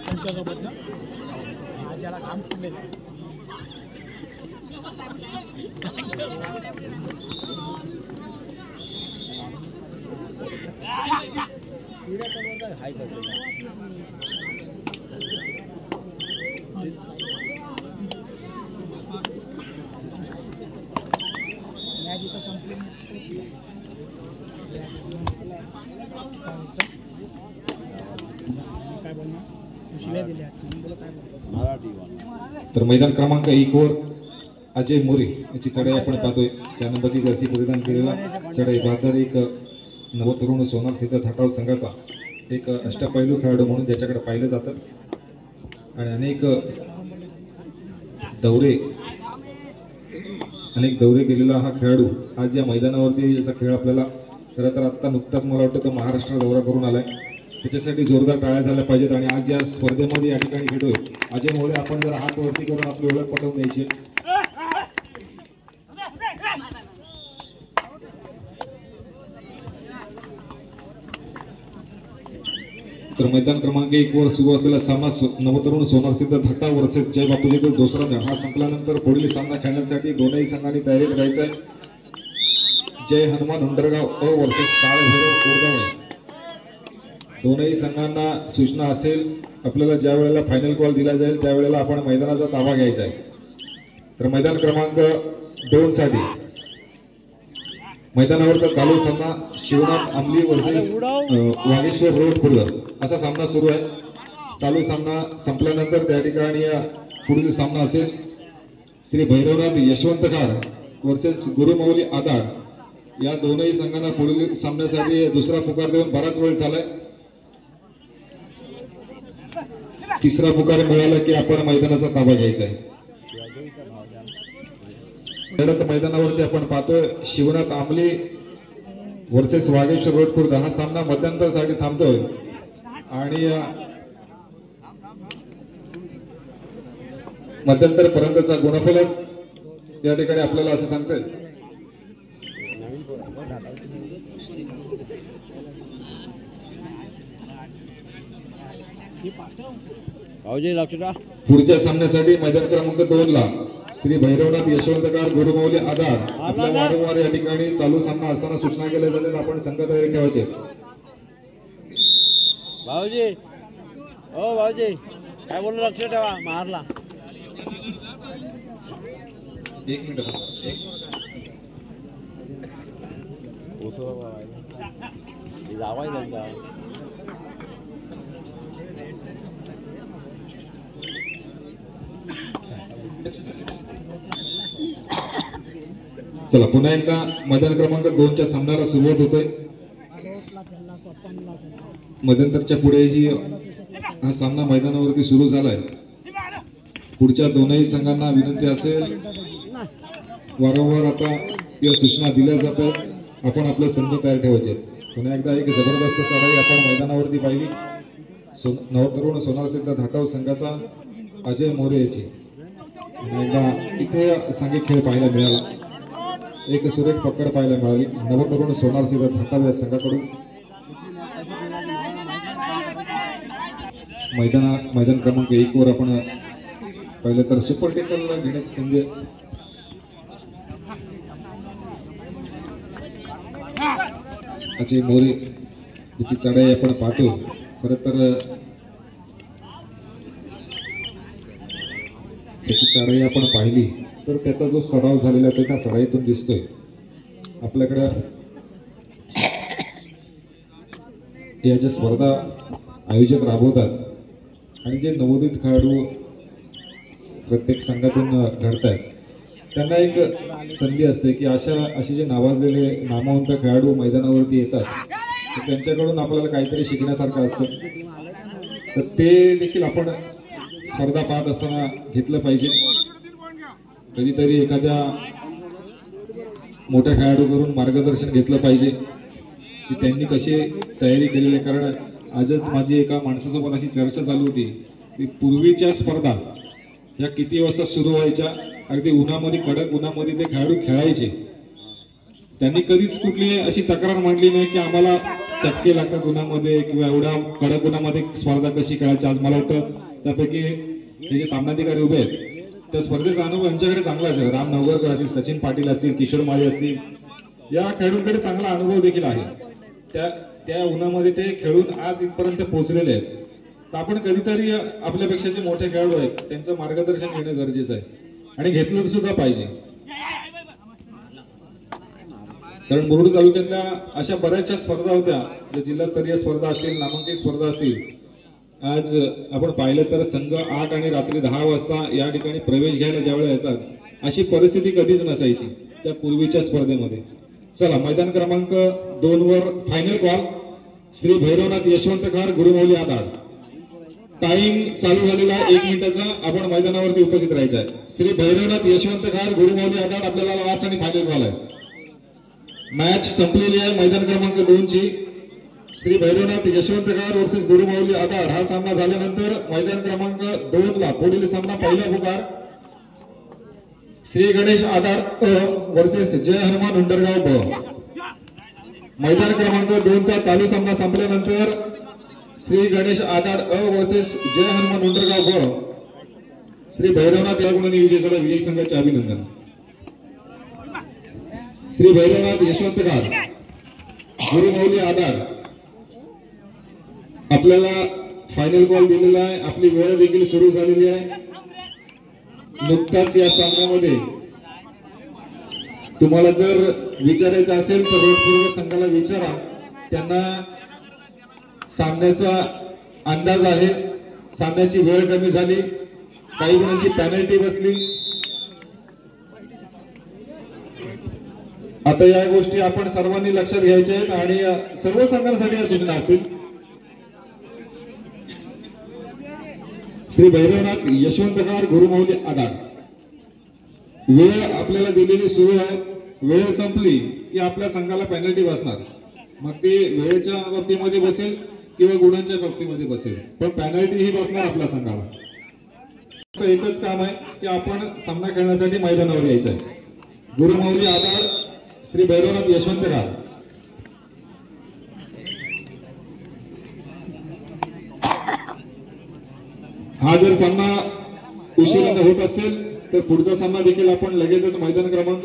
त्यांच्यासोबत ना आज्याला काम केले हाय करतो मॅच इथं संपली काय बोलणार उशिरा दिले आज बोला काय बोलतो तर मैदान क्रमांक 1 वर अजय मोरे याची चढाई आपण पाहतोय 4 नंबरची जर्सी परिधान केलेला चढाई बहादर एक नवतरुण सोनार सिद्ध धाटाव संघाचा एक अष्टपैलू खेळाडू म्हणून ज्याच्याकडे पाहिलं जातं आणि अनेक दौरे केलेला हा खेळाडू आज या मैदानावरती असा खेळ आपल्याला खरं तर आत्ता नुकताच मला वाटतं तो महाराष्ट्र दौरा करून आलाय त्याच्यासाठी जोरदार टाळ्या झाल्या पाहिजेत आणि आज या स्पर्धेमध्ये या ठिकाणी खेळतोय अजय मोरे आपण जर हात वरती करून आपली ओळख पटवून द्यायची तर मैदान क्रमांक 1 वर सुरू असलेला सामना नवतरुण सोनार सिद्ध धाटा वर्सेस जय बापूजी दुसरा खेळ हा संपल्यानंतर पुढील सामना खेळण्यासाठी दोनही संघांनी तयारी करायची आहे जय हनुमान हुंडरगाव अ वर्सेस काळ भैरव उर्दवणे दोनही संघांना सूचना असेल आपल्याला ज्या वेळेला फायनल कॉल दिला जाईल त्यावेळेला आपण मैदानाचा ताबा घ्यायचा आहे तर मैदान क्रमांक 2 साठी मैदानावरचा चालू सामना शिवनाथ आमली वर्सेस वागेश्वर रोड खुर्द असा सामना सुरू आहे चालू सामना संपल्यानंतर त्या ठिकाणी पुढील सामना असेल श्री भैरवनाथ यशवंतकार वर्सेस गुरुमौली आदाड या दोनही संघांना पुढील सामन्यासाठी दुसरा पुकार देऊन बराच वेळ झालाय तिसरा पुकार मिळाला की आपण मैदानाचा ताबा घ्यायचा आहे मैदानावरती आपण पाहतोय शिवनाथ आमली वर्सेस वागेश्वर रोड खुर्द हा सामना मध्यंतरासाठी थांबतोय आणि मध्यंतर पर्यंतचा गुणफलक या ठिकाणी आपल्याला असं सांगतंय पुढच्या सामन्यासाठी मैदान क्रमांक 2 ला श्री भैरवनाथ यशवंतकार गुरुमौली आधार आपल्या वारंवार या ठिकाणी चालू सामना असताना सूचना केल्या जातात आपण संघ तयारी ठेवायचे भाऊजी ओ भाऊजी काय बोलू लक्ष ठेवा मारला 1 मिनिट जावाय त्यांचा चला पुन्हा एकदा मैदान क्रमांक 2 च्या सामन्याला सुरुवात होते मध्यंतरच्या पुढेही हा सामना मैदानावरती सुरू झालाय पुढच्या दोनही संघांना विनंती असेल वारंवार आता या सूचना दिल्या जातात आपण आपले संघ तयार ठेवायचे पुन्हा एकदा एक जबरदस्त चढाई आपण मैदानावरती पाहिली नवतरुण सोनार सिद्ध धाटाव संघाचा अजय मोरे याची एकदा इथे सांघिक खेळ पाहायला मिळाला एक सुरेख पकड पाहायला मिळाली नवतरुण सोनार सिद्ध धाटाव या संघाकडून मैदान क्रमांक 1 वर आपण पाहिलं तर सुपर टेकल घेण्यात म्हणजे अजय मोरे याची चढाई आपण पाहतो खरं तर त्याची चढाई आपण पाहिली तर त्याचा जो सराव झालेला आहे त्या चढाईतून दिसतोय आपल्याकडे या ज्या स्पर्धा आयोजक राबवतात आणि जे नवोदित खेळाडू प्रत्येक संघातून घडतात त्यांना एक संधी असते की असे जे नावाजलेले नामवंत खेळाडू मैदानावरती येतात तर त्यांच्याकडून आपल्याला काहीतरी शिकण्यासारखं असतं तर ते देखील आपण स्पर्धा पाहत असताना घेतलं पाहिजे कधीतरी एखाद्या मोठ्या खेळाडूकडून मार्गदर्शन घेतलं पाहिजे की त्यांनी कशी तयारी केलेली आहे कारण आजच माझी एका माणसासोबत अशी चर्चा चालू होती की पूर्वीच्या स्पर्धा या किती वाजता सुरू व्हायच्या अगदी उन्हामध्ये कडक उन्हामध्ये ते खेळाडू खेळायचे त्यांनी कधीच कुठली अशी तक्रार मांडली नाही की आम्हाला चटके लागतात उन्हामध्ये किंवा एवढ्या कडक उन्हामध्ये स्पर्धा कशी खेळायची. आज मला वाटतं त्यापैकी हे जे सामनाधिकारी उभे आहेत त्या स्पर्धेचा अनुभव यांच्याकडे चांगला असेल. राम नवगरकर असतील, सचिन पाटील असतील, किशोर माळी असतील, या खेळाडूंकडे चांगला अनुभव देखील आहे. त्या उन्हामध्ये ते खेळून आज इथपर्यंत पोहोचलेले आहेत. तर आपण कधीतरी आपल्यापेक्षा जे मोठे खेळाडू आहेत त्यांचं मार्गदर्शन घेणं गरजेचं आहे आणि घेतलं सुद्धा पाहिजे. कारण मुरुड तालुक्यातल्या अशा बऱ्याचशा स्पर्धा होत्या, ज्या जिल्हास्तरीय स्पर्धा असतील, नामांकित स्पर्धा असतील. आज आपण पाहिलं तर संघ 8 आणि रात्री 10 वाजता या ठिकाणी प्रवेश घ्यायला ज्यावेळेला येतात अशी परिस्थिती कधीच नसायची त्या पूर्वीच्या स्पर्धेमध्ये. चला, मैदान क्रमांक 2 वर फायनल कॉल. श्री भैरवनाथ यशवंत खार, गुरुमौली आधार. टाइम चालू झालेला 1 मिनिटाचा. आपण मैदानावरती उपस्थित राहायचं आहे. श्री भैरवनाथ यशवंत खार, गुरुमौली आधार आपल्याला लास्ट आणि फायनल कॉल आहे. मॅच संपलेली आहे. मैदान क्रमांक 2 ची श्री भैरवनाथ यशवंतकार वर्सेस गुरुमौली आधार हा सामना झाल्यानंतर मैदान क्रमांक 2 ला पुढील सामना पहिला पुकार श्री गणेश आधार अ वर्सेस जय हनुमान उंडरगाव ब. मैदान क्रमांक 2 चा चालू सामना संपल्यानंतर श्री गणेश आधार अ वर्सेस जय हनुमान उंडरगाव ब. श्री भैरवनाथ या गुणांनी विजय झाला. विजय संघाचे अभिनंदन. श्री भैरवनाथ यशवंतकार, गुरुमौली आधार आपल्याला फायनल कॉल दिलेला आहे. आपली वेळ देखील सुरू झालेली आहे. नुकताच या सामन्यामध्ये तुम्हाला जर विचारायचं असेल तर रोडपूर्व संघाला विचारा, त्यांना सामन्याचा अंदाज आहे. सामन्याची वेळ कमी झाली, काही गुणांची पेनल्टी बसली. आता या गोष्टी आपण सर्वांनी लक्षात घ्यायच्या आहेत आणि सर्व संघांसाठी या सूचना असतील. श्री भैरवनाथ यशवंतकार, गुरुमौली आधार. वेळ आपल्याला दिलेली सुरू आहे. वेळ संपली की आपल्या संघाला पेनल्टी बसणार. मग ती वेळेच्या बाबतीमध्ये बसेल किंवा गुणांच्या बाबतीमध्ये बसेल, पण पेनल्टी ही बसणार आपल्या संघाला. एकच काम आहे की आपण सामना खेळण्यासाठी मैदानावर यायचं आहे. गुरुमौली आधार, श्री भैरवनाथ यशवंतकार. हा जर सामना उशिराने होत असेल तर पुढचा सामना देखील आपण लगेचच मैदान क्रमांक